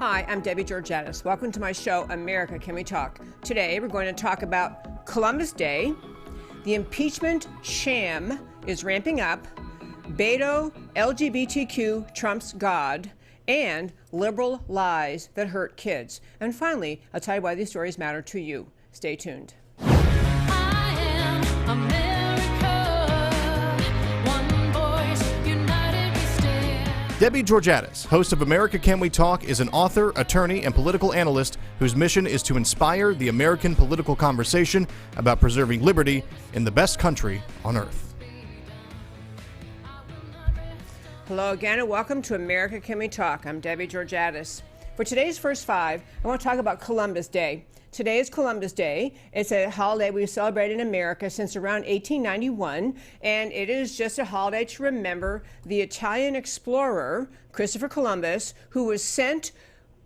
Hi, I'm Debbie Georgatos. Welcome to my show, America, Can We Talk? Today, we're going to talk about Columbus Day, the Impeachment Sham is ramping up, Beto LGBTQ trumps God, and liberal lies that hurt kids. And finally, I'll tell you why these stories matter to you. Stay tuned. I am America, one voice, united we stand. Debbie Georgatos, host of America Can We Talk, is an author, attorney, and political analyst whose mission is to inspire the American political conversation about preserving liberty in the best country on earth. Hello again, and welcome to America Can We Talk? I'm Debbie Georgatos. For today's first five, I want to talk about Columbus Day. Today is Columbus Day. It's a holiday we celebrate in America since around 1891, and it is just a holiday to remember the Italian explorer, Christopher Columbus, who was sent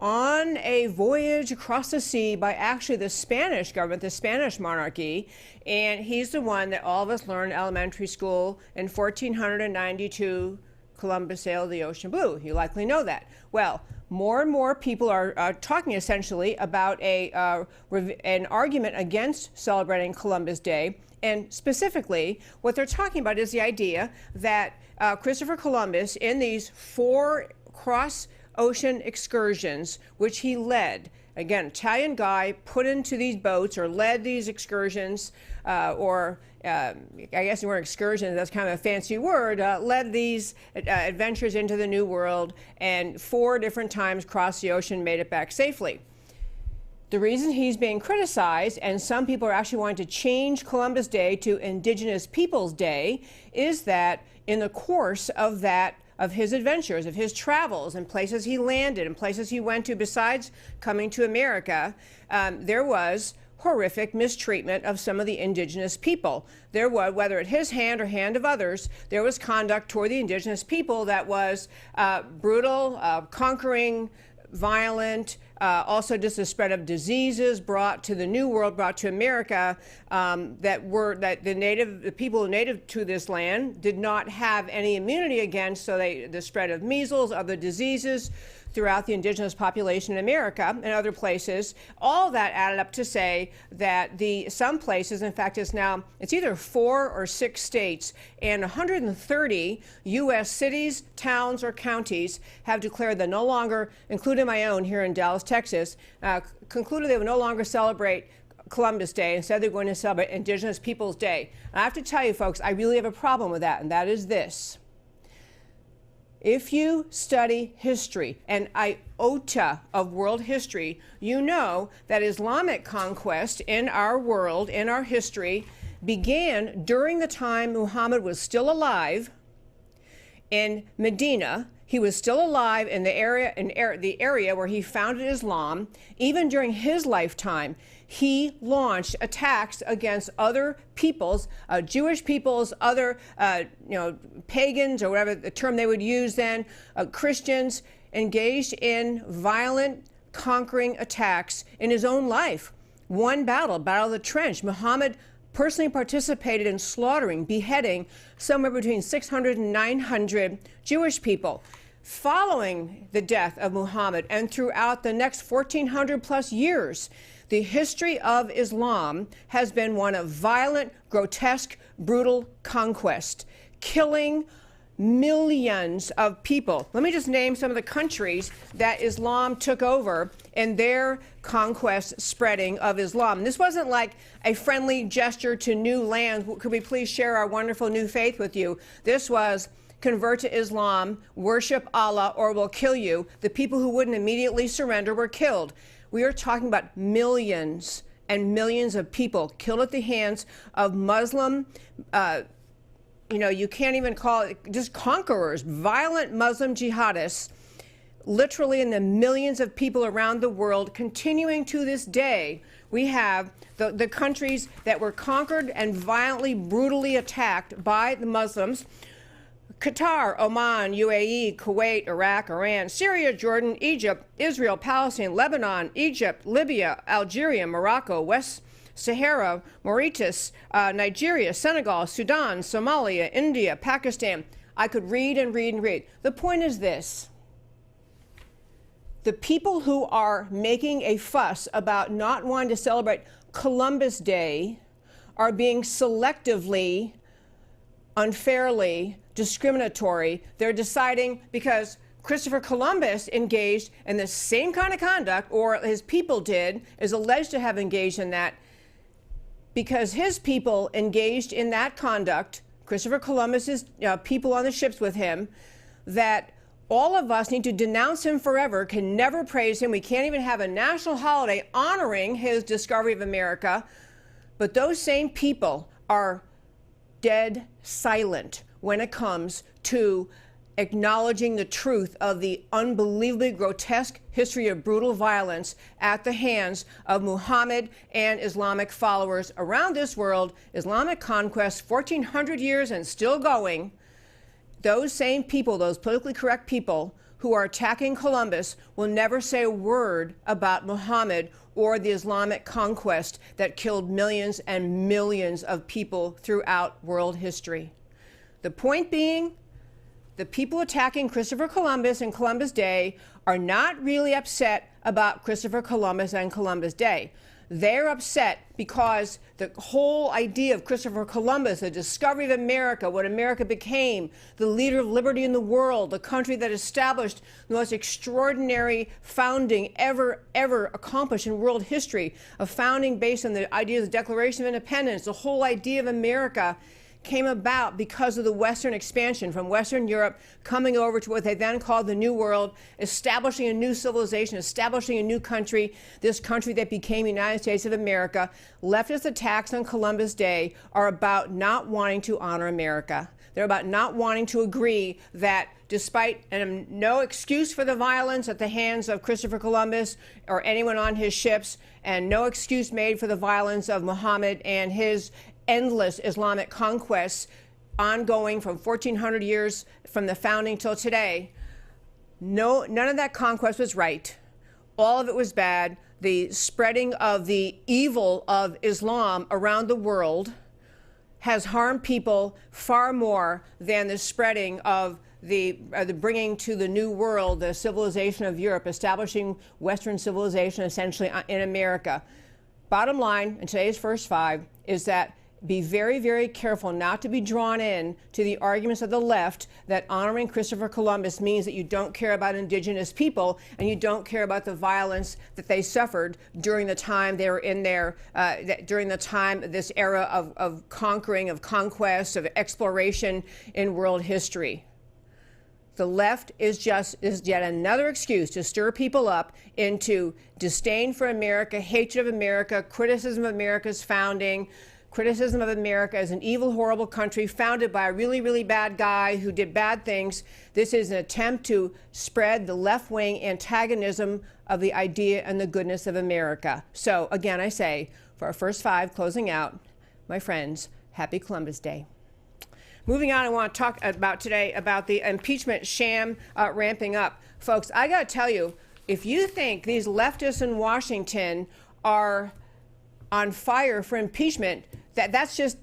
on a voyage across the sea by actually the Spanish government, the Spanish monarchy, and he's the one that all of us learned in elementary school in 1492, Columbus sailed the ocean blue. You likely know that. Well, more and more people are talking essentially about an argument against celebrating Columbus Day. And specifically, what they're talking about is the idea that Christopher Columbus, in these 4 cross-ocean excursions, which he led, again, Italian guy put into these boats or led these excursions, I guess they weren't excursions, that's kind of a fancy word, led these adventures into the New World, and 4 different times crossed the ocean, made it back safely. The reason he's being criticized, and some people are actually wanting to change Columbus Day to Indigenous Peoples Day, is that in the course of his adventures, of his travels, and places he landed, and places he went to besides coming to America, there was horrific mistreatment of some of the indigenous people. There was, whether at his hand or hand of others, there was conduct toward the indigenous people that was brutal, conquering, violent, also just the spread of diseases brought to the New World, brought to America, that the people native to this land did not have any immunity against. So the spread of measles, other diseases throughout the indigenous population in America and other places, all that added up to say that some places, in fact, it's either 4 or 6 states and 130 U.S. cities, towns, or counties have declared that no longer, including my own here in Dallas, Texas, concluded they would no longer celebrate Columbus Day. Instead, they're going to celebrate Indigenous Peoples Day. And I have to tell you, folks, I really have a problem with that, and that is this. If you study history, an iota of world history, you know that Islamic conquest in our world, in our history, began during the time Muhammad was still alive in Medina. He was still alive in the area where he founded Islam. Even during his lifetime, he launched attacks against other peoples, Jewish peoples, other pagans, or whatever the term they would use then, Christians, engaged in violent conquering attacks in his own life. One battle, Battle of the Trench, Muhammad personally participated in slaughtering, beheading somewhere between 600 and 900 Jewish people. Following the death of Muhammad and throughout the next 1,400 plus years, the history of Islam has been one of violent, grotesque, brutal conquest, killing millions of people. Let me just name some of the countries that Islam took over in their conquest spreading of Islam. And this wasn't like a friendly gesture to new lands. Could we please share our wonderful new faith with you? This was convert to Islam, worship Allah, or we'll kill you. The people who wouldn't immediately surrender were killed. We are talking about millions and millions of people killed at the hands of Muslim, you can't even call it just conquerors, violent Muslim jihadists, literally in the millions of people around the world. Continuing to this day, we have the countries that were conquered and violently, brutally attacked by the Muslims: Qatar, Oman, UAE, Kuwait, Iraq, Iran, Syria, Jordan, Egypt, Israel, Palestine, Lebanon, Egypt, Libya, Algeria, Morocco, West Sahara, Mauritius, Nigeria, Senegal, Sudan, Somalia, India, Pakistan. I could read and read and read. The point is this. the people who are making a fuss about not wanting to celebrate Columbus Day are being selectively, unfairly discriminatory. They're deciding because Christopher Columbus engaged in the same kind of conduct, or his people did, is alleged to have engaged in that. Because his people engaged in that conduct, Christopher Columbus's people on the ships with him, that all of us need to denounce him forever, can never praise him. We can't even have a national holiday honoring his discovery of America. But those same people are dead silent when it comes to acknowledging the truth of the unbelievably grotesque history of brutal violence at the hands of Muhammad and Islamic followers around this world. Islamic conquest, 1,400 years and still going. Those same people, those politically correct people who are attacking Columbus, will never say a word about Muhammad or the Islamic conquest that killed millions and millions of people throughout world history. The point being, the people attacking Christopher Columbus and Columbus Day are not really upset about Christopher Columbus and Columbus Day. They're upset because the whole idea of Christopher Columbus, the discovery of America, what America became, the leader of liberty in the world, the country that established the most extraordinary founding ever accomplished in world history, a founding based on the idea of the Declaration of Independence, the whole idea of America came about because of the Western expansion from Western Europe coming over to what they then called the New World, establishing a new civilization, establishing a new country, this country that became the United States of America. Leftist attacks on Columbus Day are about not wanting to honor America. They're about not wanting to agree that despite no excuse for the violence at the hands of Christopher Columbus or anyone on his ships, and no excuse made for the violence of Muhammad and his endless Islamic conquests ongoing from 1,400 years from the founding till today. None of that conquest was right. All of it was bad. The spreading of the evil of Islam around the world has harmed people far more than the spreading of the bringing to the New World, the civilization of Europe, establishing Western civilization essentially in America. Bottom line in today's first five is that be very, very careful not to be drawn in to the arguments of the left that honoring Christopher Columbus means that you don't care about indigenous people and you don't care about the violence that they suffered during the time they were in there, during the time, this era of conquering, of conquest, of exploration in world history. The left is yet another excuse to stir people up into disdain for America, hatred of America, criticism of America's founding, criticism of America as an evil, horrible country founded by a really, really bad guy who did bad things. This is an attempt to spread the left-wing antagonism of the idea and the goodness of America. So again, I say, for our first five closing out, my friends, happy Columbus Day. Moving on, I want to talk about today about the impeachment sham ramping up. Folks, I got to tell you, if you think these leftists in Washington are on fire for impeachment, that's just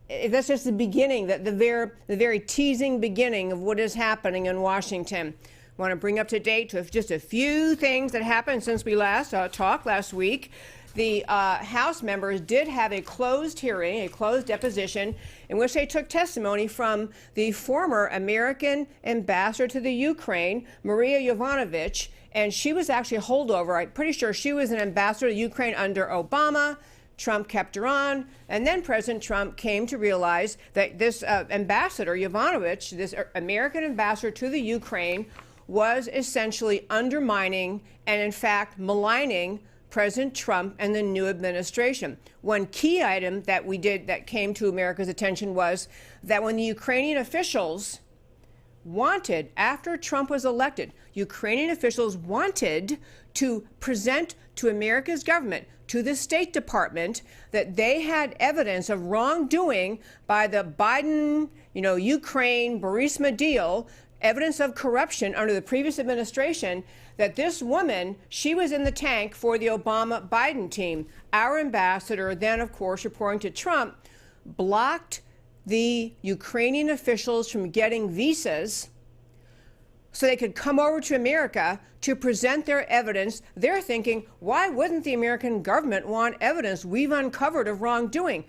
the beginning, the very teasing beginning of what is happening in Washington. I want to bring up to date to just a few things that happened since we last talked last week. The House members did have a closed hearing, a closed deposition, in which they took testimony from the former American ambassador to the Ukraine, Maria Yovanovitch, and she was actually a holdover. I'm pretty sure she was an ambassador to Ukraine under Obama. Trump kept her on, and then President Trump came to realize that this ambassador, Yovanovitch, this American ambassador to the Ukraine, was essentially undermining and, in fact, maligning President Trump and the new administration. One key item that we did that came to America's attention was that when the Ukrainian officials wanted, after Trump was elected, Ukrainian officials wanted to present to America's government, to the State Department, that they had evidence of wrongdoing by the Biden, Ukraine Burisma deal, evidence of corruption under the previous administration, that this woman, she was in the tank for the Obama-Biden team. Our ambassador, then, of course, reporting to Trump, blocked the Ukrainian officials from getting visas so they could come over to America to present their evidence. They're thinking, why wouldn't the American government want evidence we've uncovered of wrongdoing?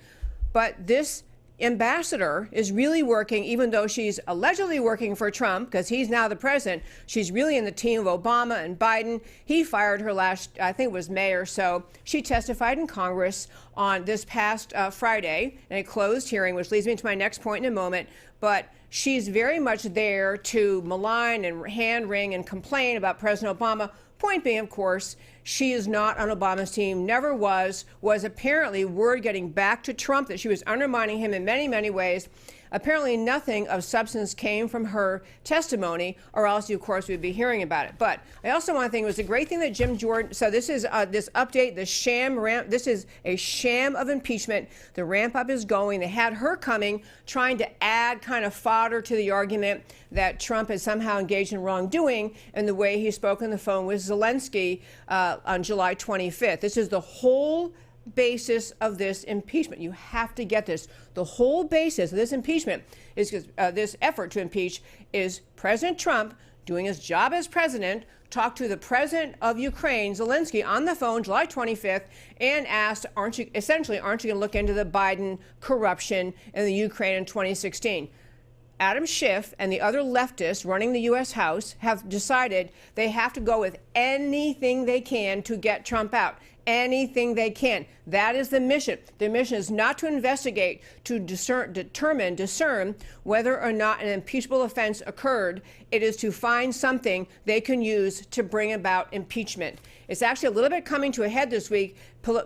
But this ambassador is really working, even though she's allegedly working for Trump because he's now the president. She's really in the team of Obama and Biden. He fired her last, I think it was May or so. She testified in Congress on this past Friday in a closed hearing, which leads me to my next point in a moment. But she's very much there to malign and hand wring and complain about President Obama. Point being, of course, she is not on Obama's team, never was apparently word getting back to Trump that she was undermining him in many, many ways. Apparently nothing of substance came from her testimony, or else, of course, we'd be hearing about it. But I also want to think it was a great thing that Jim Jordan, so this is this update, the sham ramp, this is a sham of impeachment. The ramp up is going. They had her coming, trying to add kind of fodder to the argument that Trump has somehow engaged in wrongdoing in the way he spoke on the phone with Zelensky on July 25th. This is the whole basis of this impeachment. You have to get this. The whole basis of this impeachment is this effort to impeach is President Trump doing his job as president, talked to the president of Ukraine, Zelensky, on the phone July 25th and asked, aren't you going to look into the Biden corruption in the Ukraine in 2016? Adam Schiff and the other leftists running the U.S. House have decided they have to go with anything they can to get Trump out. Anything they can. That is the mission. The mission is not to investigate, to discern whether or not an impeachable offense occurred. It is to find something they can use to bring about impeachment. It's actually a little bit coming to a head this week.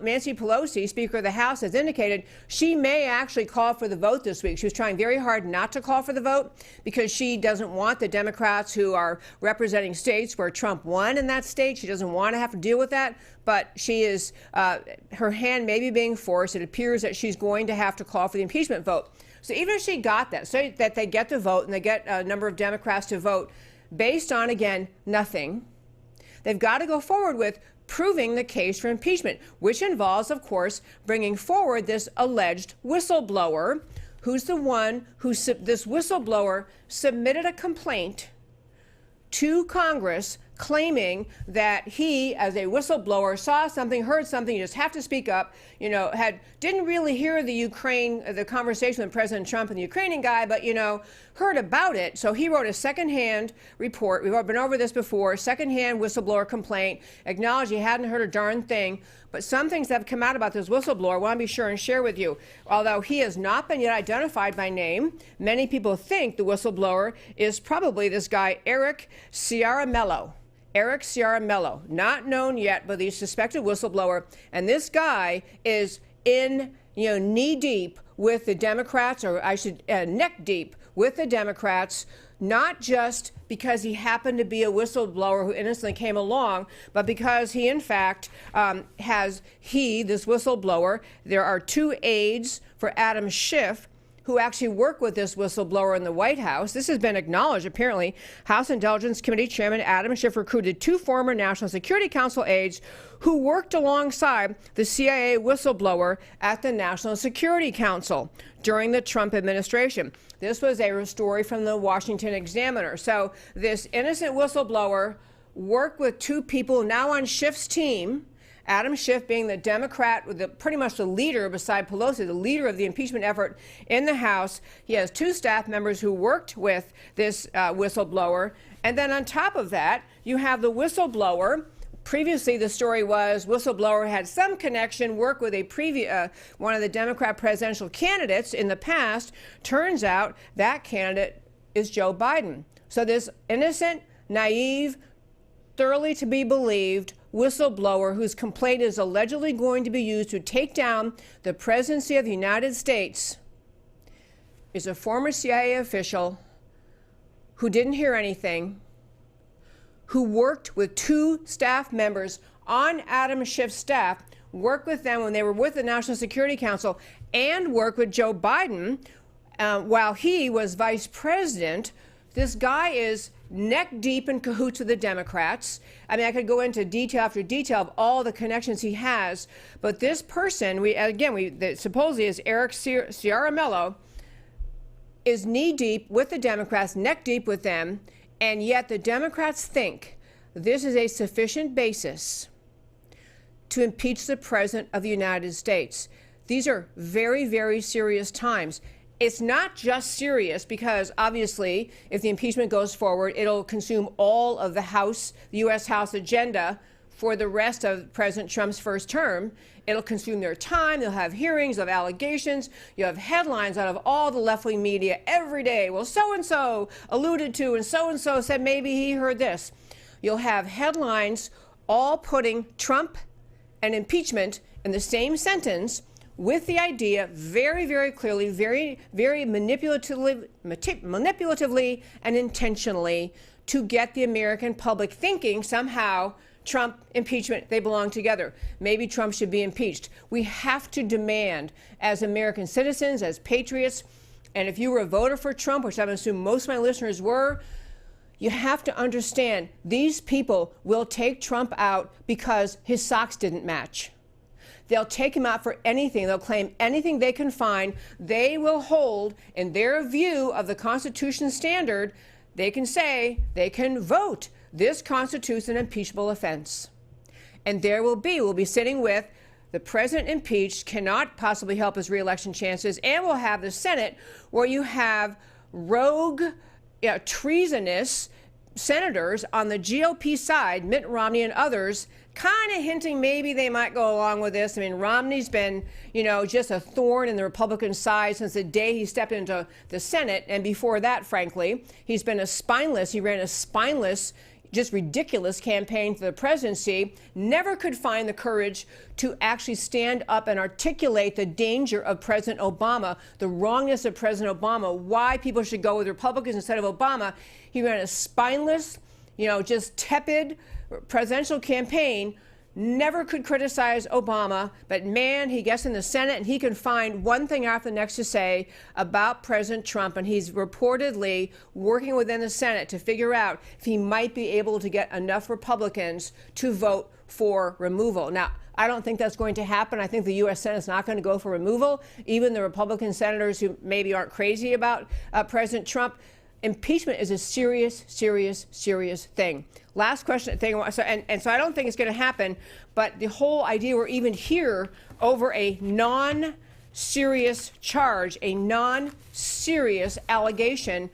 Nancy Pelosi, Speaker of the House, has indicated she may actually call for the vote this week. She was trying very hard not to call for the vote because she doesn't want the Democrats who are representing states where Trump won in that state. She doesn't want to have to deal with that. But she is, her hand may be being forced. It appears that she's going to have to call for the impeachment vote. So even if she got that, so that they get the vote and they get a number of Democrats to vote based on, again, nothing, they've got to go forward with proving the case for impeachment, which involves, of course, bringing forward this alleged whistleblower, who's the one who, this whistleblower submitted a complaint to Congress claiming that he, as a whistleblower, saw something, heard something, you just have to speak up, didn't really hear the conversation with President Trump and the Ukrainian guy, but, heard about it. So he wrote a secondhand report. We've been over this before, secondhand whistleblower complaint, acknowledged he hadn't heard a darn thing. But some things that have come out about this whistleblower I want to be sure and share with you. Although he has not been yet identified by name, many people think the whistleblower is probably this guy, Eric Ciaramello. Eric Ciaramello, not known yet, but the suspected whistleblower. And this guy is in, knee deep with the Democrats, or I should, neck deep with the Democrats, not just because he happened to be a whistleblower who innocently came along, but because he, in fact, this whistleblower, there are 2 aides for Adam Schiff who actually work with this whistleblower in the White House. This has been acknowledged, apparently. House Intelligence Committee Chairman Adam Schiff recruited 2 former National Security Council aides who worked alongside the CIA whistleblower at the National Security Council during the Trump administration. This was a story from the Washington Examiner. So this innocent whistleblower worked with 2 people now on Schiff's team, Adam Schiff being the Democrat, pretty much the leader beside Pelosi, the leader of the impeachment effort in the House. He has 2 staff members who worked with this whistleblower. And then on top of that, you have the whistleblower. Previously, the story was whistleblower had some connection, work with one of the Democrat presidential candidates in the past. Turns out that candidate is Joe Biden. So this innocent, naive, thoroughly to be believed whistleblower whose complaint is allegedly going to be used to take down the presidency of the United States is a former CIA official who didn't hear anything, who worked with 2 staff members on Adam Schiff's staff, worked with them when they were with the National Security Council, and worked with Joe Biden while he was vice president. This guy is neck deep in cahoots with the Democrats. I mean, I could go into detail after detail of all the connections he has, but this person, supposedly is Eric Ciaramello, is knee deep with the Democrats, neck deep with them And yet the Democrats think this is a sufficient basis to impeach the President of the United States. These are very, very serious times. It's not just serious because, obviously, if the impeachment goes forward, it'll consume all of the U.S. House agenda for the rest of President Trump's first term. It'll consume their time. They'll have hearings of allegations. You have headlines out of all the left-wing media every day. Well, so-and-so alluded to, and so-and-so said maybe he heard this. You'll have headlines all putting Trump and impeachment in the same sentence, with the idea very, very clearly, very, very manipulatively and intentionally to get the American public thinking somehow Trump, impeachment, they belong together. Maybe Trump should be impeached. We have to demand, as American citizens, as patriots, and if you were a voter for Trump, which I assume most of my listeners were, you have to understand these people will take Trump out because his socks didn't match. They'll take him out for anything. They'll claim anything they can find. They will hold, in their view of the Constitution standard, they can say, they can vote. This constitutes an impeachable offense. And we'll be sitting with the president impeached, cannot possibly help his reelection chances, and we'll have the Senate where you have rogue, treasonous senators on the GOP side, Mitt Romney and others, kind of hinting maybe they might go along with this. I mean, Romney's been, just a thorn in the Republican side since the day he stepped into the Senate. And before that, frankly, he ran a spineless, just ridiculous campaign for the presidency, never could find the courage to actually stand up and articulate the danger of President Obama, the wrongness of President Obama, why people should go with Republicans instead of Obama. He ran a spineless, just tepid presidential campaign, never could criticize Obama, but man, he gets in the Senate and he can find one thing after the next to say about President Trump, and he's reportedly working within the Senate to figure out if he might be able to get enough Republicans to vote for removal. Now, I don't think that's going to happen. I think the U.S. Senate is not going to go for removal. Even the Republican senators who maybe aren't crazy about President Trump, impeachment is a serious, serious, serious thing. Last question thing, so I don't think it's going to happen, but the whole idea we're even here over a non-serious charge, a non-serious allegation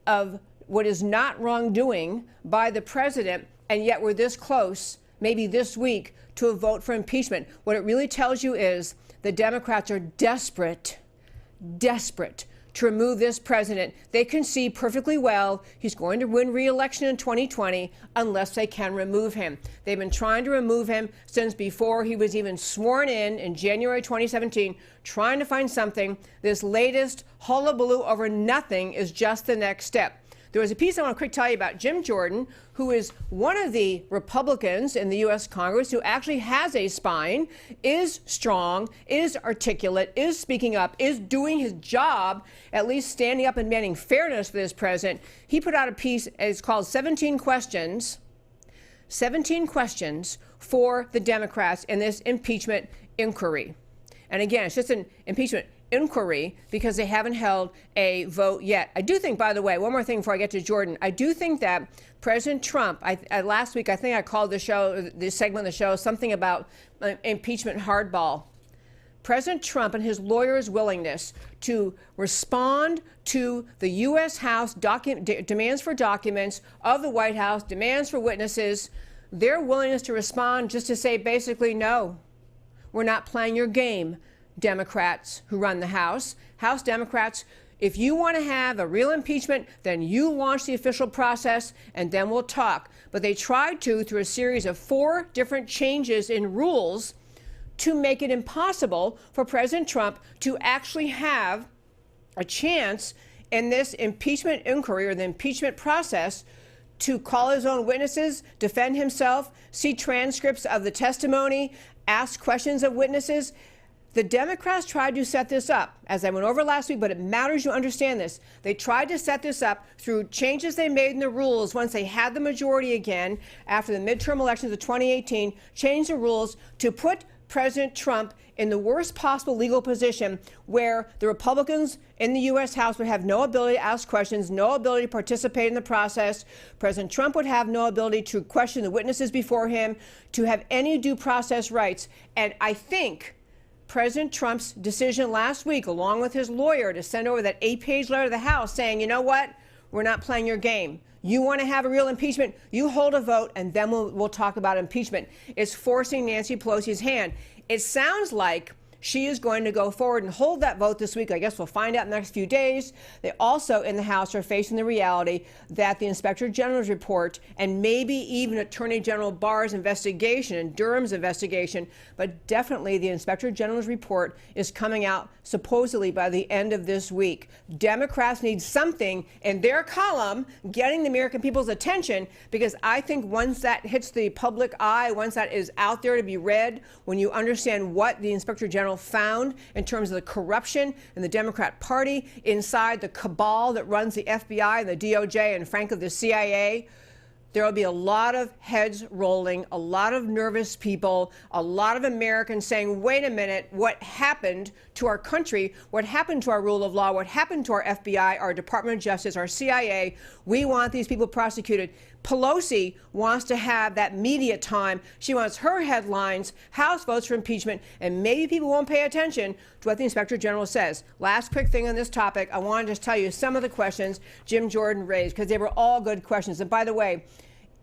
of what is not wrongdoing by the president, and yet we're this close, maybe this week, to a vote for impeachment. What it really tells you is the Democrats are desperate to remove this president. They can see perfectly well he's going to win re-election in 2020 unless they can remove him. They've been trying to remove him since before he was even sworn in January 2017, trying to find something. This latest hullabaloo over nothing is just the next step. There was a piece I want to quick tell you about Jim Jordan, who is one of the Republicans in the U.S. Congress who actually has a spine, is strong, is articulate, is speaking up, is doing his job, at least standing up and demanding fairness for this president. He put out a piece, it's called 17 Questions for the Democrats in this impeachment inquiry. And again, it's just an impeachment inquiry because they haven't held a vote yet. I do think, by the way, one more thing before I get to Jordan, I do think that President Trump, last week I think I called this segment of the show something about impeachment hardball. President Trump and his lawyers' willingness to respond to the U.S. House demands for documents of the White House, demands for witnesses, their willingness to respond just to say basically, no, we're not playing your game, Democrats who run the House. House Democrats, if you want to have a real impeachment, then you launch the official process and then we'll talk. But they tried to, through a series of 4 different changes in rules, to make it impossible for President Trump to actually have a chance in this impeachment inquiry or the impeachment process to call his own witnesses, defend himself, see transcripts of the testimony, ask questions of witnesses. The Democrats tried to set this up, as I went over last week, but it matters you understand this. They tried to set this up through changes they made in the rules once they had the majority again after the midterm elections of 2018, changed the rules to put President Trump in the worst possible legal position where the Republicans in the U.S. House would have no ability to ask questions, no ability to participate in the process. President Trump would have no ability to question the witnesses before him, to have any due process rights. And I think President Trump's decision last week, along with his lawyer, to send over that 8-page letter to the House saying, you know what, we're not playing your game. You want to have a real impeachment, you hold a vote, and then we'll talk about impeachment. It's forcing Nancy Pelosi's hand. It sounds like she is going to go forward and hold that vote this week. I guess we'll find out in the next few days. They also, in the House, are facing the reality that the Inspector General's report and maybe even Attorney General Barr's investigation and Durham's investigation, but definitely the Inspector General's report is coming out supposedly by the end of this week. Democrats need something in their column getting the American people's attention, because I think once that hits the public eye, once that is out there to be read, when you understand what the Inspector General found in terms of the corruption in the Democrat Party, inside the cabal that runs the FBI and the DOJ and, frankly, the CIA, there will be a lot of heads rolling, a lot of nervous people, a lot of Americans saying, wait a minute, what happened to our country? What happened to our rule of law? What happened to our FBI, our Department of Justice, our CIA? We want these people prosecuted. Pelosi wants to have that media time. She wants her headlines, House votes for impeachment, and maybe people won't pay attention to what the Inspector General says. Last quick thing on this topic, I want to just tell you some of the questions Jim Jordan raised, because they were all good questions. And by the way,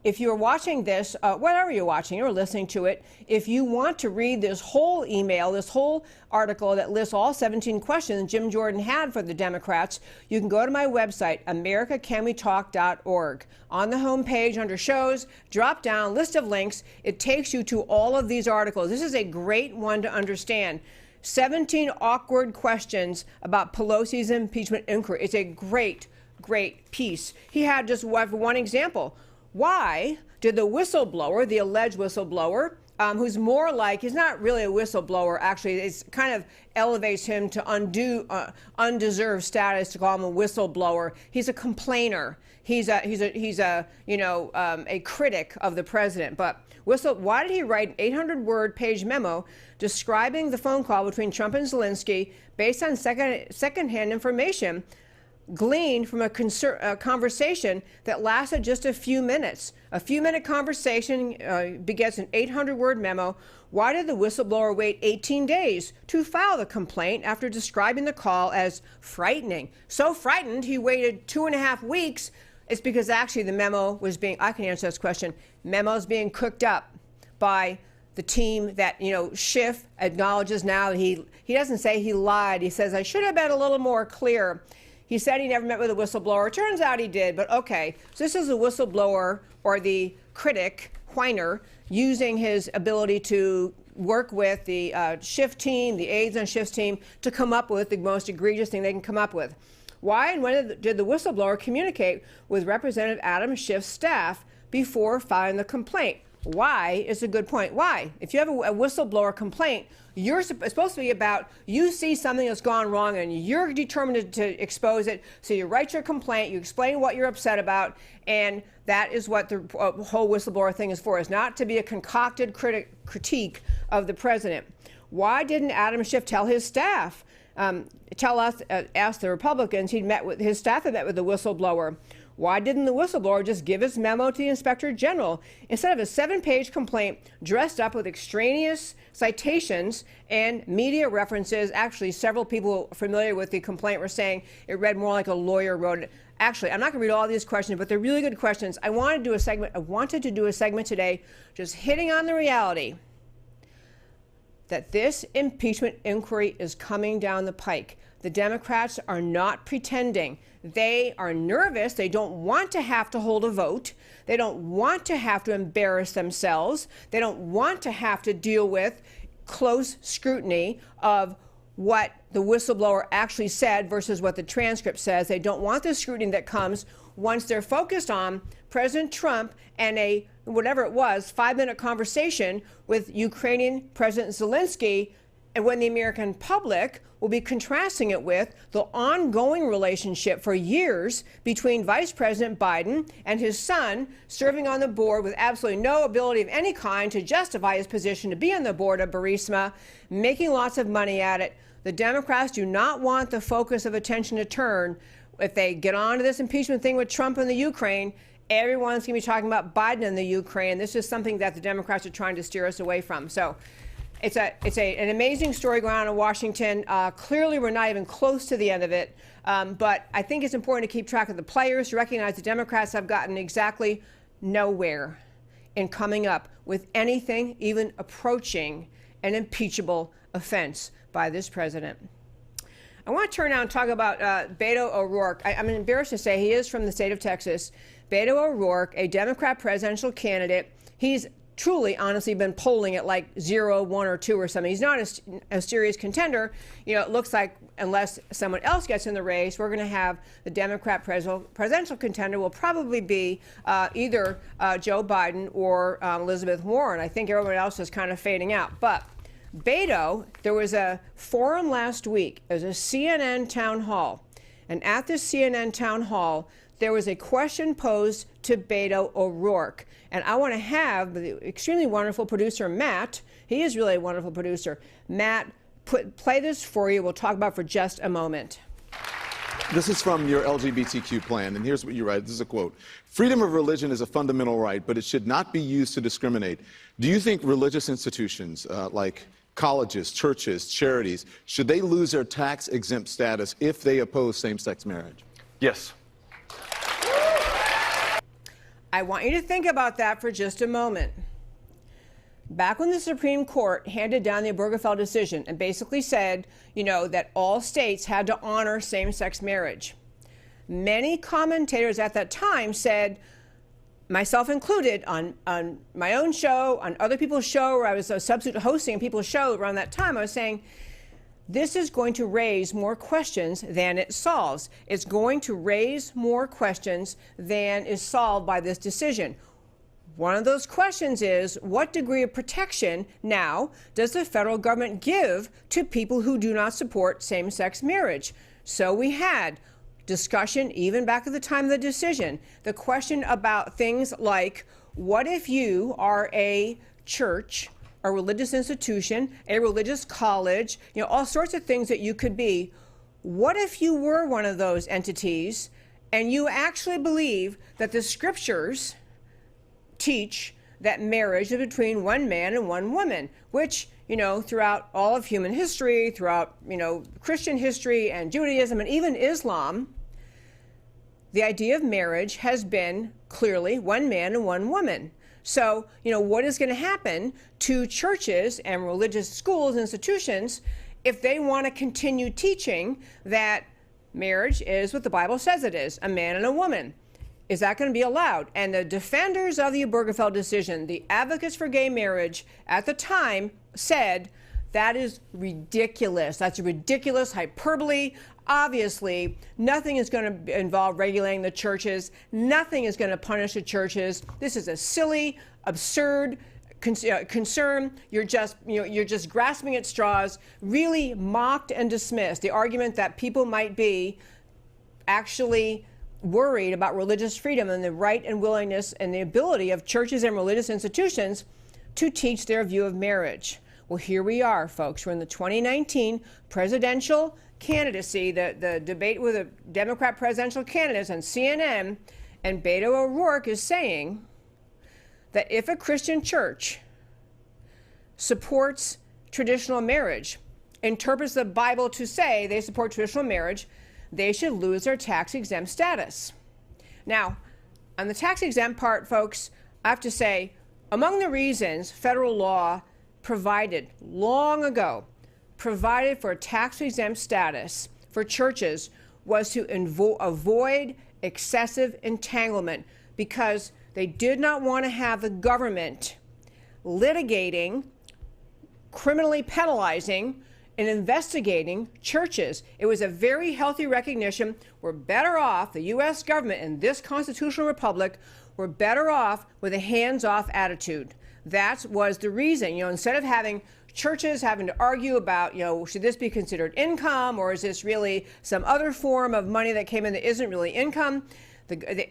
if you're watching this, whatever you're watching or listening to it, if you want to read this whole email, this whole article that lists all 17 questions Jim Jordan had for the Democrats, you can go to my website, americacanwetalk.org. On the home page under shows, drop down, list of links. It takes you to all of these articles. This is a great one to understand. 17 awkward questions about Pelosi's impeachment inquiry. It's a great, great piece. He had just one example. Why did the whistleblower, the alleged whistleblower, who's more like, he's not really a whistleblower, actually, it's kind of elevates him to undeserved status to call him a whistleblower. He's a complainer. He's a critic of the president. But why did he write an 800-word page memo describing the phone call between Trump and Zelensky based on secondhand information gleaned from a conversation that lasted just a few minutes? A few-minute conversation begets an 800-word memo. Why did the whistleblower wait 18 days to file the complaint after describing the call as frightening? So frightened, he waited 2.5 weeks. It's because actually the memo was being, I can answer this question, memo's being cooked up by the team that, Schiff acknowledges now that he doesn't say he lied. He says, I should have been a little more clear. He said he never met with a whistleblower. It turns out he did, but okay. So this is a whistleblower, or the critic, whiner, using his ability to work with the Schiff team, the aides on Schiff's team, to come up with the most egregious thing they can come up with. Why and when did the whistleblower communicate with Representative Adam Schiff's staff before filing the complaint? Why is a good point. Why? If you have a whistleblower complaint, it's supposed to be about, you see something that's gone wrong and you're determined to expose it. So you write your complaint, you explain what you're upset about, and that is what the whole whistleblower thing is for, is not to be a concocted critique of the president. Why didn't Adam Schiff tell his staff, ask the Republicans, his staff had met with the whistleblower? Why didn't the whistleblower just give his memo to the Inspector General instead of a 7-page complaint dressed up with extraneous citations and media references? Actually, several people familiar with the complaint were saying it read more like a lawyer wrote it. Actually, I'm not going to read all these questions, but they're really good questions. I wanted to do a segment today just hitting on the reality that this impeachment inquiry is coming down the pike. The Democrats are not pretending. They are nervous. They don't want to have to hold a vote. They don't want to have to embarrass themselves. They don't want to have to deal with close scrutiny of what the whistleblower actually said versus what the transcript says. They don't want the scrutiny that comes once they're focused on President Trump and a, whatever it was, 5-minute conversation with Ukrainian President Zelensky And when the American public will be contrasting it with the ongoing relationship for years between Vice President Biden and his son serving on the board with absolutely no ability of any kind to justify his position to be on the board of Burisma, making lots of money at it. The Democrats do not want the focus of attention to turn. If they get on to this impeachment thing with Trump and the Ukraine, everyone's going to be talking about Biden and the Ukraine. This is something that the Democrats are trying to steer us away from. So it's an amazing story going on in Washington. Clearly, we're not even close to the end of it. But I think it's important to keep track of the players, to recognize the Democrats have gotten exactly nowhere in coming up with anything even approaching an impeachable offense by this president. I want to turn now and talk about Beto O'Rourke. I'm embarrassed to say he is from the state of Texas. Beto O'Rourke, a Democrat presidential candidate. He's truly, honestly, been polling at like 0, 1, or 2 or something. He's not a serious contender. You know, it looks like unless someone else gets in the race, we're going to have the Democrat presidential contender will probably be either Joe Biden or Elizabeth Warren. I think everyone else is kind of fading out. But Beto, there was a forum last week. It was a CNN town hall. And at this CNN town hall, there was a question posed to Beto O'Rourke. And I want to have the extremely wonderful producer, Matt. He is really a wonderful producer. Matt, play this for you. We'll talk about it for just a moment. This is from your LGBTQ plan, and here's what you write. This is a quote. Freedom of religion is a fundamental right, but it should not be used to discriminate. Do you think religious institutions like colleges, churches, charities, should they lose their tax-exempt status if they oppose same-sex marriage? Yes. I want you to think about that for just a moment. Back when the Supreme Court handed down the Obergefell decision and basically said, you know, that all states had to honor same-sex marriage, many commentators at that time said, myself included, on my own show, on other people's show, where I was a substitute hosting people's show around that time, I was saying, this is going to raise more questions than it solves. It's going to raise more questions than is solved by this decision. One of those questions is, what degree of protection now does the federal government give to people who do not support same-sex marriage? So we had discussion, even back at the time of the decision, the question about things like, what if you are a church, a religious institution, a religious college, you know, all sorts of things that you could be. What if you were one of those entities and you actually believe that the scriptures teach that marriage is between one man and one woman, which, you know, throughout all of human history, throughout, you know, Christian history and Judaism and even Islam, the idea of marriage has been clearly one man and one woman. So, you know, what is going to happen to churches and religious schools, institutions, if they want to continue teaching that marriage is what the Bible says it is, a man and a woman? Is that going to be allowed? And the defenders of the Obergefell decision, the advocates for gay marriage at the time, said that is ridiculous. That's a ridiculous hyperbole. Obviously, nothing is going to involve regulating the churches. Nothing is going to punish the churches. This is a silly, absurd concern. You're just grasping at straws. Really mocked and dismissed the argument that people might be actually worried about religious freedom and the right and willingness and the ability of churches and religious institutions to teach their view of marriage. Well, here we are, folks. We're in the 2019 presidential candidacy, the debate with the Democrat presidential candidates on CNN, and Beto O'Rourke is saying that if a Christian church supports traditional marriage, interprets the Bible to say they support traditional marriage, they should lose their tax-exempt status. Now, on the tax-exempt part, folks, I have to say, among the reasons federal law provided long ago, provided for a tax-exempt status for churches was to avoid excessive entanglement, because they did not want to have the government litigating, criminally penalizing, and investigating churches. It was a very healthy recognition. We're better off, the U.S. government in this constitutional republic, we're better off with a hands-off attitude. That was the reason. You know, instead of having churches having to argue about, should this be considered income, or is this really some other form of money that came in that isn't really income?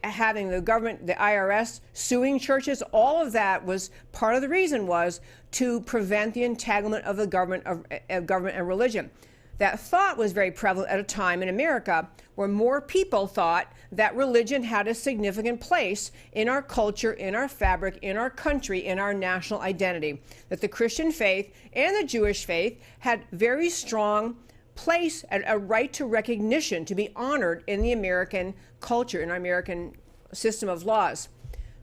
Having the government, the IRS, suing churches, all of that was part of the reason was to prevent the entanglement of the government and religion. That thought was very prevalent at a time in America where more people thought that religion had a significant place in our culture, in our fabric, in our country, in our national identity. That the Christian faith and the Jewish faith had very strong place and a right to recognition, to be honored in the American culture, in our American system of laws.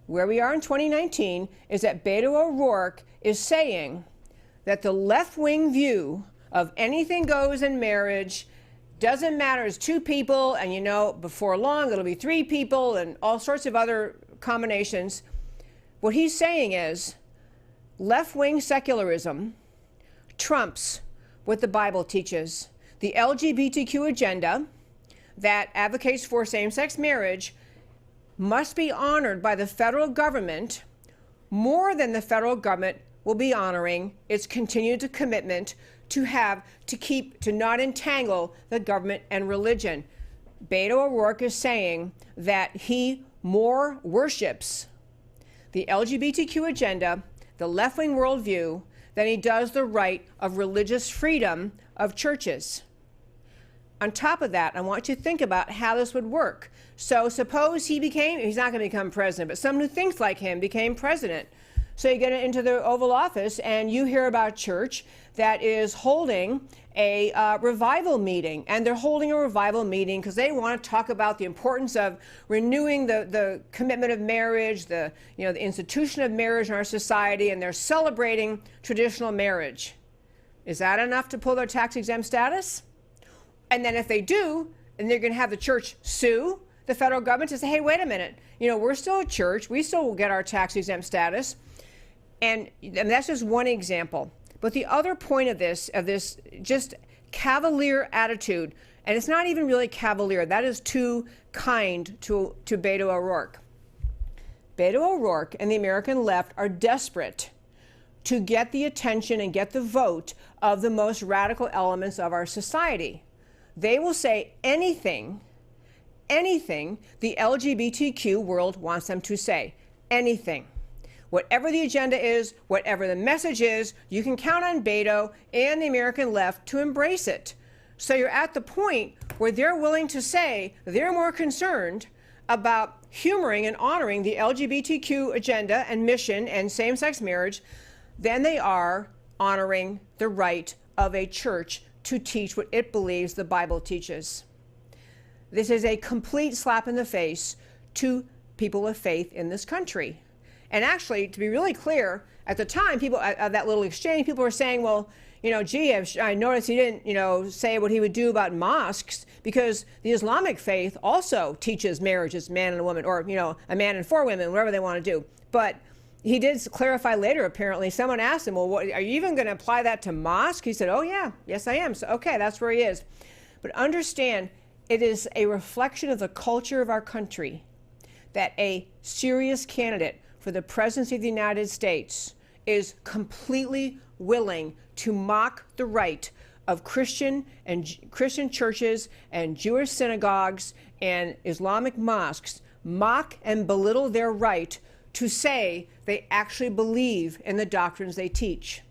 Where we are in 2019 is that Beto O'Rourke is saying that the left-wing view of anything goes in marriage doesn't matter, it's two people, and before long it'll be three people and all sorts of other combinations. What he's saying is left-wing secularism trumps what the Bible teaches. The LGBTQ agenda that advocates for same-sex marriage must be honored by the federal government more than the federal government will be honoring its continued commitment to not entangle the government and religion. Beto O'Rourke is saying that he more worships the LGBTQ agenda, the left-wing worldview, than he does the right of religious freedom of churches. On top of that, I want you to think about how this would work. So suppose he's not going to become president, but someone who thinks like him became president. So you get into the Oval Office and you hear about a church that is holding a revival meeting. And they're holding a revival meeting because they want to talk about the importance of renewing the commitment of marriage, the institution of marriage in our society, and they're celebrating traditional marriage. Is that enough to pull their tax-exempt status? And then if they do, and they're going to have the church sue the federal government to say, hey, wait a minute, we're still a church, we still will get our tax-exempt status. And that's just one example. But the other point of this just cavalier attitude, and it's not even really cavalier, that is too kind to Beto O'Rourke. Beto O'Rourke and the American left are desperate to get the attention and get the vote of the most radical elements of our society. They will say anything the LGBTQ world wants them to say. Anything. Whatever the agenda is, whatever the message is, you can count on Beto and the American left to embrace it. So you're at the point where they're willing to say they're more concerned about humoring and honoring the LGBTQ agenda and mission and same-sex marriage than they are honoring the right of a church to teach what it believes the Bible teaches. This is a complete slap in the face to people of faith in this country. And actually, to be really clear, at the time, people at that little exchange, people were saying, well, gee, I noticed he didn't, say what he would do about mosques, because the Islamic faith also teaches marriage as man and a woman, or, a man and four women, whatever they want to do. But he did clarify later, apparently. Someone asked him, well, are you even going to apply that to mosque? He said, oh, yeah, yes, I am. So, okay, that's where he is. But understand, it is a reflection of the culture of our country that a serious candidate for the presidency of the United States is completely willing to mock the right of Christian churches and Jewish synagogues and Islamic mosques, mock and belittle their right to say they actually believe in the doctrines they teach.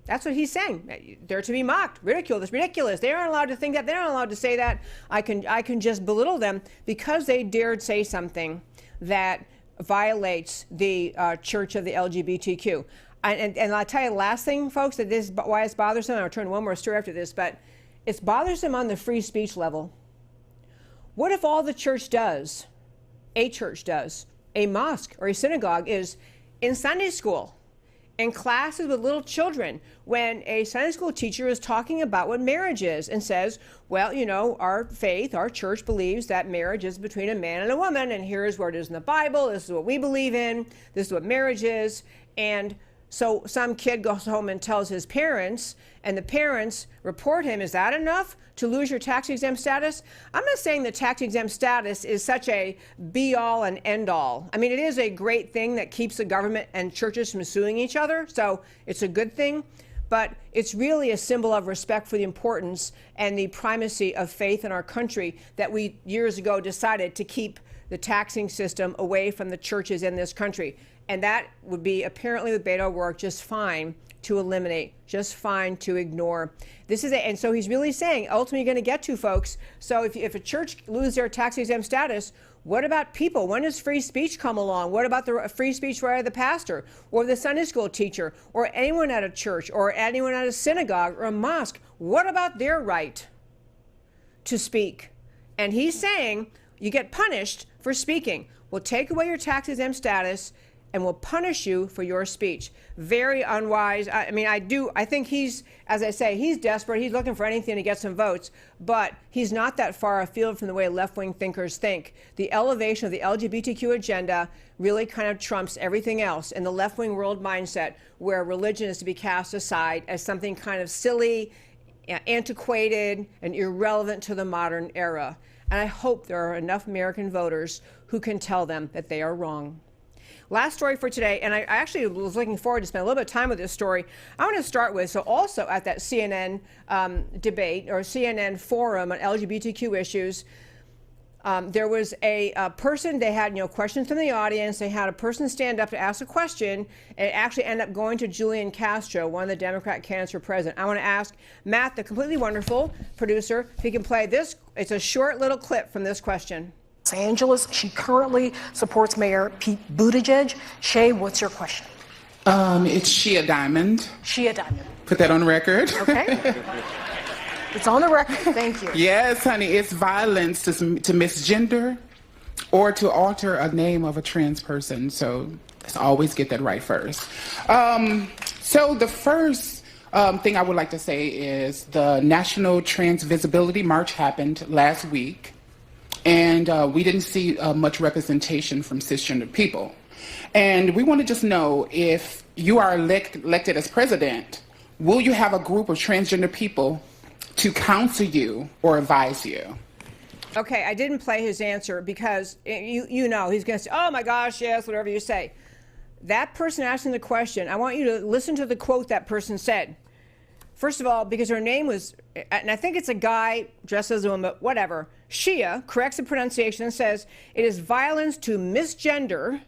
That's what he's saying. They're to be mocked, ridiculed. It's ridiculous. They aren't allowed to think that. They're not allowed to say that. I can just belittle them because they dared say something that violates the church of the LGBTQ. And I'll tell you the last thing, folks, that this why it's bothersome. I'll turn to one more story after this, but it's bothersome on the free speech level. What if all the church does, a mosque or a synagogue is in Sunday school, in classes with little children, when a Sunday school teacher is talking about what marriage is and says, well, our faith, our church believes that marriage is between a man and a woman, and here's where it is in the Bible, this is what we believe in, this is what marriage is, and So some kid goes home and tells his parents, and the parents report him. Is that enough to lose your tax-exempt status? I'm not saying the tax-exempt status is such a be-all and end-all. I mean, it is a great thing that keeps the government and churches from suing each other, so it's a good thing. But it's really a symbol of respect for the importance and the primacy of faith in our country that we years ago decided to keep the taxing system away from the churches in this country. And that would be apparently with Beto O'Rourke just fine to eliminate, just fine to ignore. This is and so he's really saying, ultimately, you're going to get to, folks. So if a church loses their tax-exempt status, what about people? When does free speech come along? What about the free speech right of the pastor or the Sunday school teacher or anyone at a church or anyone at a synagogue or a mosque? What about their right to speak? And he's saying you get punished for speaking. We'll take away your tax-exempt status and will punish you for your speech. Very unwise. I mean, I think he's, as I say, he's desperate. He's looking for anything to get some votes, but he's not that far afield from the way left-wing thinkers think. The elevation of the LGBTQ agenda really kind of trumps everything else in the left-wing world mindset, where religion is to be cast aside as something kind of silly, antiquated, and irrelevant to the modern era. And I hope there are enough American voters who can tell them that they are wrong. Last story for today, and I actually was looking forward to spend a little bit of time with this story. I want to start with, so also at that CNN debate or CNN forum on LGBTQ issues, there was a person, they had questions from the audience, they had a person stand up to ask a question, and it actually ended up going to Julian Castro, one of the Democrat candidates for president. I want to ask Matt, the completely wonderful producer, if he can play this. It's a short little clip from this question. Los Angeles. She currently supports Mayor Pete Buttigieg. Shay, what's your question? It's she a diamond? She a diamond. Put that on record. Okay. It's on the record. Thank you. Yes, honey. It's violence to misgender or to alter a name of a trans person. So let's always get that right first. So the first thing I would like to say is the National Trans Visibility March happened last week. And we didn't see much representation from cisgender people. And we want to just know, if you are elected as president, will you have a group of transgender people to counsel you or advise you? Okay, I didn't play his answer because you know he's going to say, oh my gosh, yes, whatever you say. That person asking the question, I want you to listen to the quote that person said. First of all, because her name was, and I think it's a guy dressed as a woman, but whatever. Shia corrects the pronunciation and says it is violence to misgender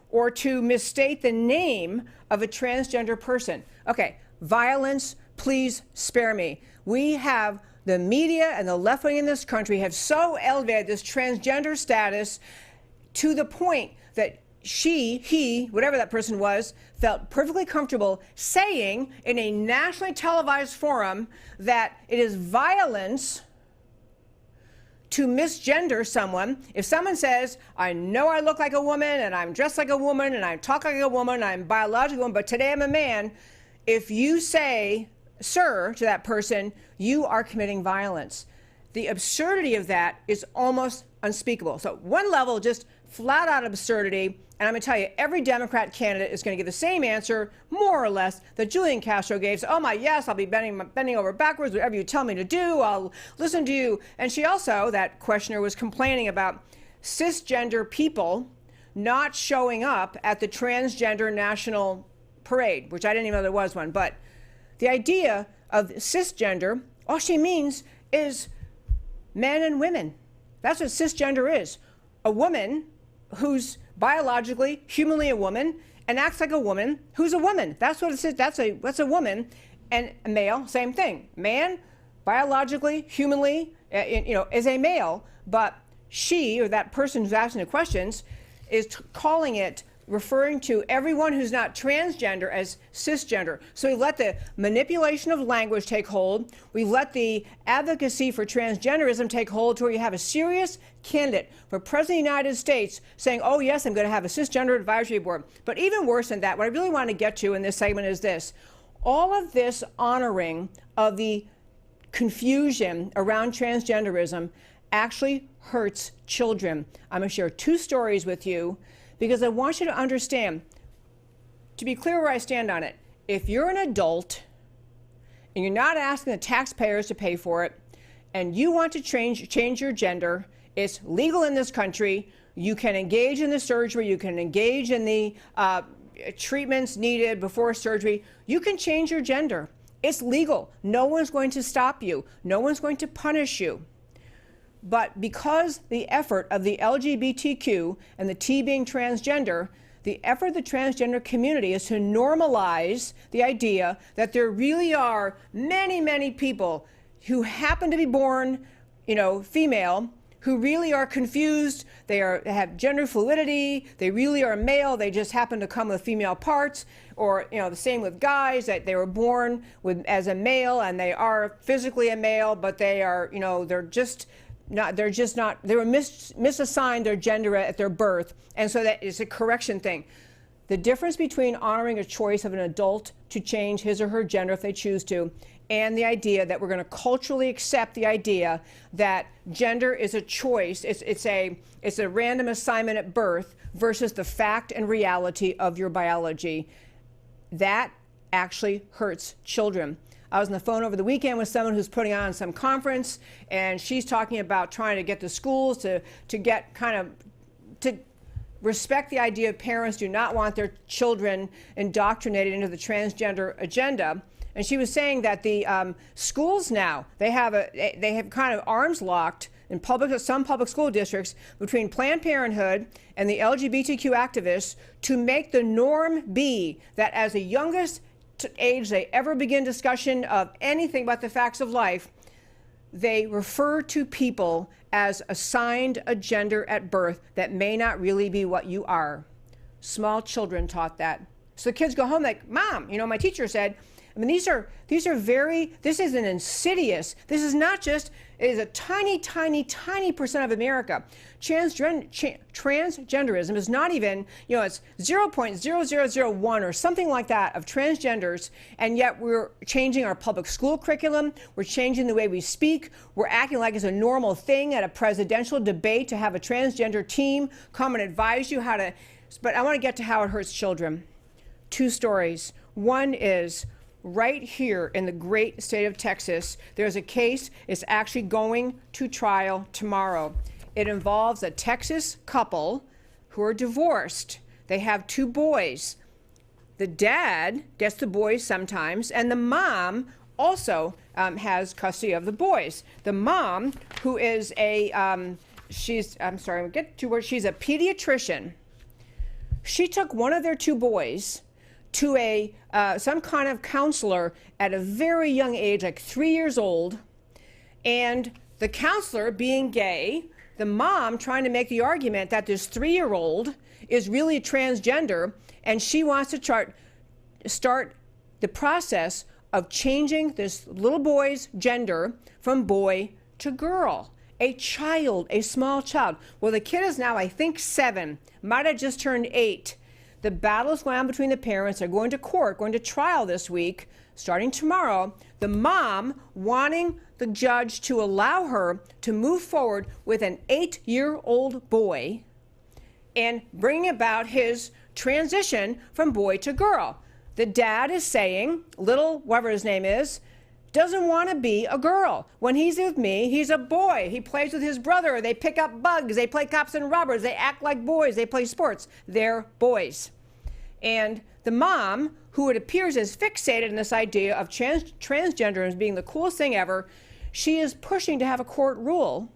or to misstate the name of a transgender person. Okay, violence, please spare me. We have the media and the left wing in this country have so elevated this transgender status to the point that he, whatever that person was, felt perfectly comfortable saying in a nationally televised forum that it is violence to misgender someone. If someone says, I know I look like a woman and I'm dressed like a woman and I talk like a woman and I'm biologically a woman, but today I'm a man, if you say, sir, to that person, you are committing violence. The absurdity of that is almost unspeakable. So one level, just flat out absurdity. And I'm going to tell you, every Democrat candidate is going to give the same answer, more or less, that Julian Castro gave. So, oh my, yes, I'll be bending over backwards, whatever you tell me to do, I'll listen to you. And she also, that questioner, was complaining about cisgender people not showing up at the transgender national parade, which I didn't even know there was one. But the idea of cisgender, all she means is men and women. That's what cisgender is. A woman who's biologically, humanly a woman, and acts like a woman who's a woman. That's what it is. That's a woman. And a male, same thing. Man, biologically, humanly, is a male, but she, or that person who's asking the questions, is calling it, referring to everyone who's not transgender as cisgender. So we let the manipulation of language take hold. We let the advocacy for transgenderism take hold to where you have a serious candidate for President of the United States saying, oh, yes, I'm going to have a cisgender advisory board. But even worse than that, what I really want to get to in this segment is this. All of this honoring of the confusion around transgenderism actually hurts children. I'm going to share two stories with you because I want you to understand to be clear where I stand on it, if you're an adult and you're not asking the taxpayers to pay for it, and you want to change your gender, it's legal in this country. You can engage in the surgery. You can engage in the treatments needed before surgery. You can change your gender. It's legal. No one's going to stop you. No one's going to punish you. But because the effort of the LGBTQ and the T being transgender, the effort of the transgender community is to normalize the idea that there really are many, many people who happen to be born, female, who really are confused. They have gender fluidity. They really are male. They just happen to come with female parts. Or, the same with guys, that they were born as a male and they are physically a male, but they are, they were misassigned their gender at their birth. And so that is a correction thing. The difference between honoring a choice of an adult to change his or her gender if they choose to, and the idea that we're going to culturally accept the idea that gender is a choice, it's a random assignment at birth versus the fact and reality of your biology, that actually hurts children. I was on the phone over the weekend with someone who's putting on some conference, and she's talking about trying to get the schools to get to respect the idea of parents do not want their children indoctrinated into the transgender agenda. And she was saying that the schools now, they have kind of arms locked in some public school districts between Planned Parenthood and the LGBTQ activists to make the norm be that as the youngest age they ever begin discussion of anything but the facts of life, they refer to people as assigned a gender at birth that may not really be what you are. Small children taught that. So the kids go home like, Mom, my teacher said, this is an insidious, this is not just, it is a tiny, tiny, tiny percent of America. Transgenderism is not even, it's 0.0001 or something like that of transgenders, and yet we're changing our public school curriculum, we're changing the way we speak, we're acting like it's a normal thing at a presidential debate to have a transgender team come and advise you how to, but I want to get to how it hurts children. Two stories. One is, right here in the great state of Texas, there's a case. It's actually going to trial tomorrow. It involves a Texas couple who are divorced. They have two boys. The dad gets the boys sometimes, and the mom also has custody of the boys. The mom, who is she's a pediatrician. She took one of their two boys to some kind of counselor at a very young age, like 3 years old, and the counselor being gay, the mom trying to make the argument that this 3-year-old is really transgender, and she wants to start the process of changing this little boy's gender from boy to girl. A child, a small child. Well, the kid is now, I think, 7, might have just turned 8. The battle is going on between the parents. They're going to court, going to trial this week, starting tomorrow. The mom wanting the judge to allow her to move forward with an 8-year-old boy and bring about his transition from boy to girl. The dad is saying, little, whatever his name is, doesn't want to be a girl. When he's with me, he's a boy. He plays with his brother. They pick up bugs. They play cops and robbers. They act like boys. They play sports. They're boys. And the mom, who it appears is fixated in this idea of transgender as being the coolest thing ever, she is pushing to have a court rule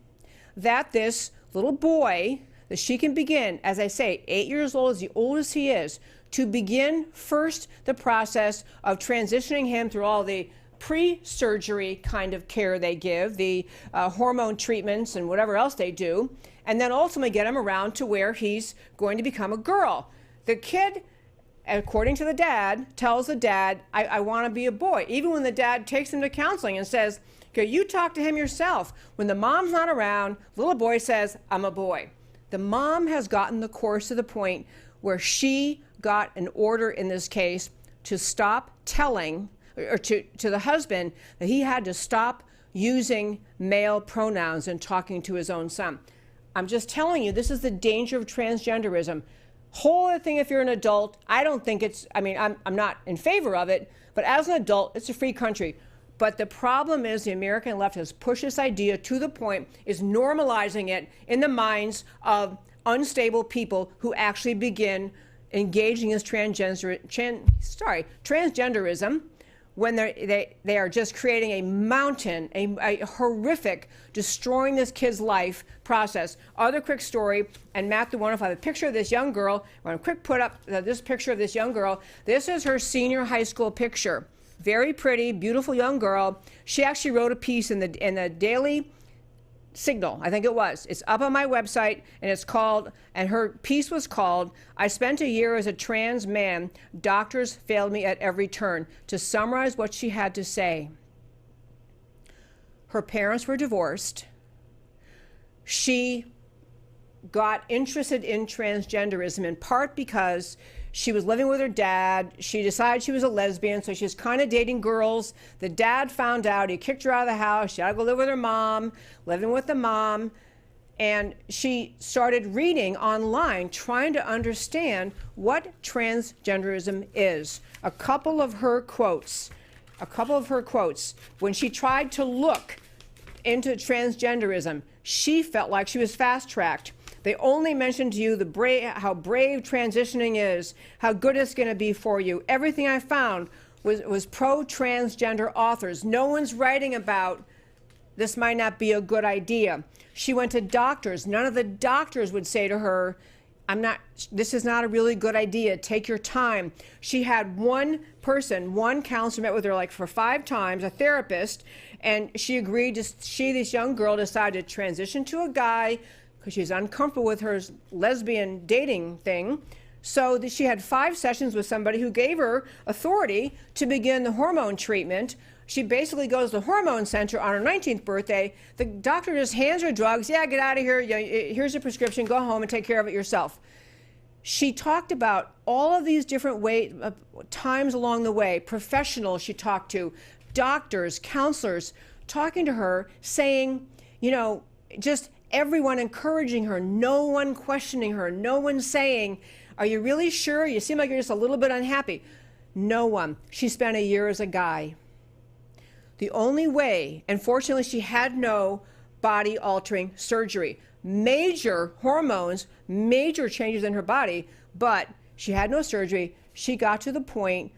that this little boy, that she can begin, as I say, 8 years old is the oldest he is, to begin first the process of transitioning him through all the pre-surgery kind of care they give, the hormone treatments and whatever else they do, and then ultimately get him around to where he's going to become a girl. The kid, according to the dad, tells the dad, I want to be a boy. Even when the dad takes him to counseling and says, okay, you talk to him yourself. When the mom's not around, little boy says, I'm a boy. The mom has gotten the course to the point where she got an order in this case to stop telling, or to the husband, that he had to stop using male pronouns and talking to his own son. I'm just telling you, this is the danger of transgenderism. Whole other thing if you're an adult. I don't think it's, I mean, I'm not in favor of it, but as an adult, it's a free country. But the problem is the American left has pushed this idea to the point, is normalizing it in the minds of unstable people who actually begin engaging in transgenderism when they are just creating a mountain, a horrific, destroying this kid's life process. Other quick story, and Matt, the wonderful, I have a picture of this young girl. I want to quick put up this picture of this young girl. This is her senior high school picture. Very pretty, beautiful young girl. She actually wrote a piece in the Daily Signal, I think it was. It's up on my website, and it's called, and her piece was called, "I spent a year as a trans man. Doctors failed me at every turn." To summarize what she had to say, her parents were divorced. She got interested in transgenderism in part because she was living with her dad. She decided she was a lesbian, so she was kind of dating girls. The dad found out. He kicked her out of the house. She had to go live with her mom, living with the mom. And she started reading online, trying to understand what transgenderism is. A couple of her quotes. When she tried to look into transgenderism, she felt like she was fast-tracked. They only mentioned to you how brave transitioning is, how good it's going to be for you. Everything I found was pro-transgender authors. No one's writing about this might not be a good idea. She went to doctors. None of the doctors would say to her, this is not a really good idea. Take your time. She had one counselor met with her like for 5 times, a therapist, and she agreed this young girl decided to transition to a guy because she's uncomfortable with her lesbian dating thing. So that she had 5 sessions with somebody who gave her authority to begin the hormone treatment. She basically goes to the hormone center on her 19th birthday. The doctor just hands her drugs. Yeah, get out of here. Here's your prescription. Go home and take care of it yourself. She talked about all of these different times along the way. Professionals she talked to, doctors, counselors, talking to her, saying, just everyone encouraging her, no one questioning her, no one saying, are you really sure? You seem like you're just a little bit unhappy. No one. She spent a year as a guy. The only way, and fortunately she had no body-altering surgery. Major hormones, major changes in her body, but she had no surgery. She got to the point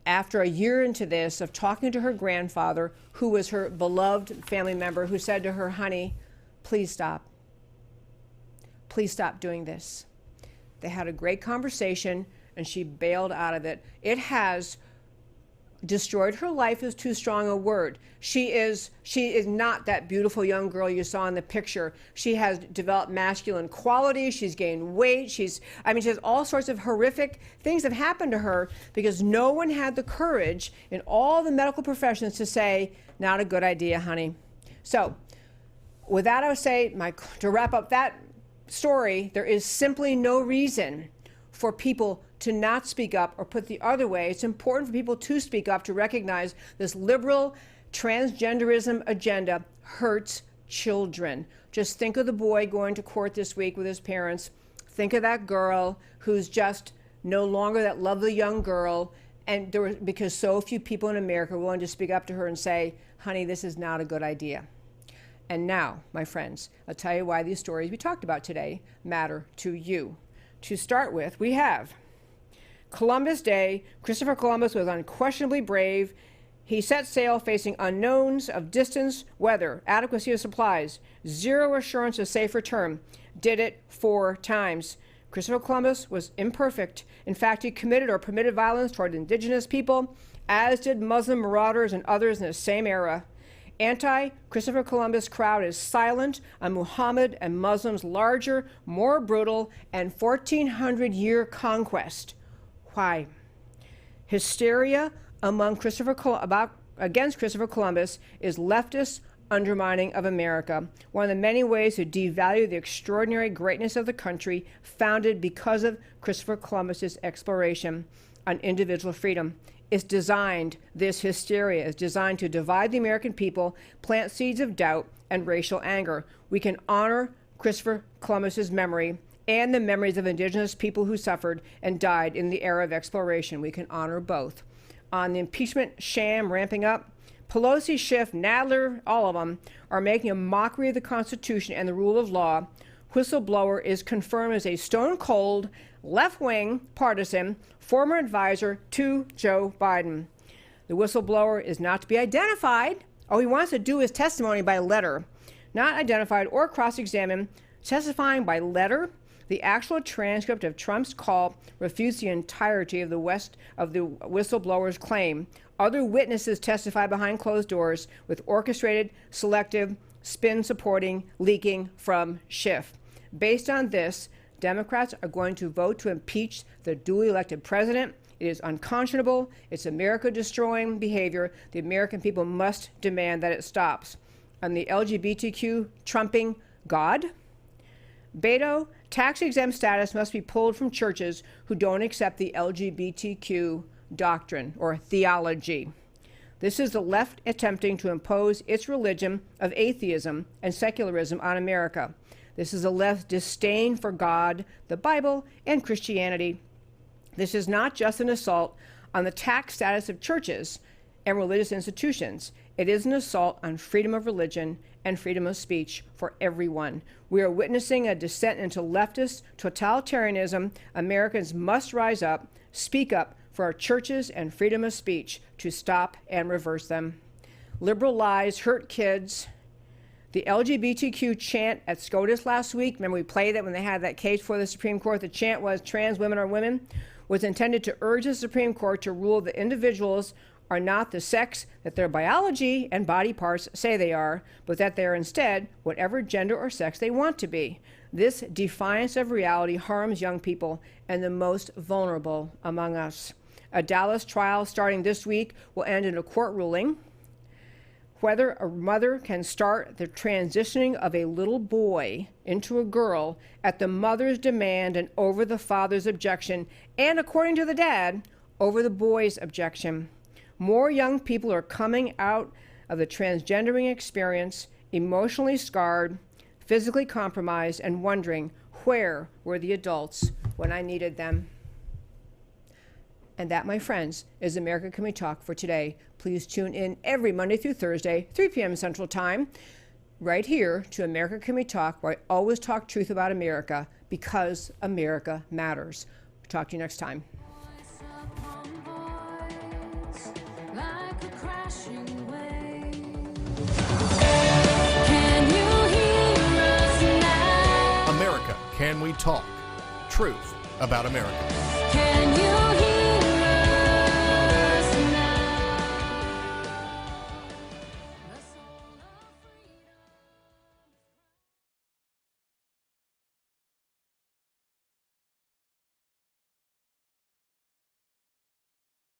after a year into this of talking to her grandfather, who was her beloved family member, who said to her, honey, please stop. Please stop doing this. They had a great conversation, and she bailed out of it. It has destroyed her life is too strong a word. She is not that beautiful young girl you saw in the picture. She has developed masculine qualities. She's gained weight. She has all sorts of horrific things have happened to her because no one had the courage in all the medical professions to say, not a good idea, honey. So with that, I would say, to wrap up that story, there is simply no reason for people to not speak up or put the other way. It's important for people to speak up, to recognize this liberal transgenderism agenda hurts children. Just think of the boy going to court this week with his parents. Think of that girl who's just no longer that lovely young girl. And because so few people in America are willing to speak up to her and say, honey, this is not a good idea. And now, my friends, I'll tell you why these stories we talked about today matter to you. To start with, we have Columbus Day. Christopher Columbus was unquestionably brave. He set sail facing unknowns of distance, weather, adequacy of supplies, zero assurance of safe return. Did it 4 times. Christopher Columbus was imperfect. In fact, he committed or permitted violence toward indigenous people, as did Muslim marauders and others in the same era. Anti-Christopher Columbus crowd is silent on Muhammad and Muslims' larger, more brutal, and 1,400-year conquest. Why? Hysteria against Christopher Columbus is leftist undermining of America, one of the many ways to devalue the extraordinary greatness of the country founded because of Christopher Columbus's exploration on individual freedom. This hysteria is designed to divide the American people, plant seeds of doubt and racial anger. We can honor Christopher Columbus's memory and the memories of indigenous people who suffered and died in the era of exploration. We can honor both. On the impeachment sham ramping up, Pelosi, Schiff, Nadler, all of them are making a mockery of the Constitution and the rule of law. Whistleblower is confirmed as a stone-cold, left-wing partisan, former advisor to Joe Biden. The whistleblower is not to be identified. Oh, he wants to do his testimony by letter. Not identified or cross-examined, testifying by letter. The actual transcript of Trump's call refutes the entirety of the whistleblower's claim. Other witnesses testify behind closed doors with orchestrated, selective, spin-supporting leaking from Schiff. Based on this, Democrats are going to vote to impeach the duly elected president. It is unconscionable. It's America-destroying behavior. The American people must demand that it stops. On the LGBTQ trumping God, Beto, tax-exempt status must be pulled from churches who don't accept the LGBTQ doctrine or theology. This is the left attempting to impose its religion of atheism and secularism on America. This is the left's disdain for God, the Bible, and Christianity. This is not just an assault on the tax status of churches and religious institutions. It is an assault on freedom of religion and freedom of speech for everyone. We are witnessing a descent into leftist totalitarianism. Americans must rise up, speak up for our churches and freedom of speech to stop and reverse them. Liberal lies hurt kids. The LGBTQ chant at SCOTUS last week, remember we played that when they had that case for the Supreme Court, the chant was trans women are women, was intended to urge the Supreme Court to rule that individuals are not the sex that their biology and body parts say they are, but that they are instead whatever gender or sex they want to be. This defiance of reality harms young people and the most vulnerable among us. A Dallas trial starting this week will end in a court ruling whether a mother can start the transitioning of a little boy into a girl at the mother's demand and over the father's objection, and according to the dad, over the boy's objection. More young people are coming out of the transgendering experience emotionally scarred, physically compromised, and wondering, where were the adults when I needed them? And that, my friends, is America Can We Talk for today. Please tune in every Monday through Thursday, 3 p.m. Central Time, right here to America Can We Talk, where I always talk truth about America because America matters. Talk to you next time. Voice upon voice, like a crashing wave. Can you hear us now? America Can We Talk? Truth about America.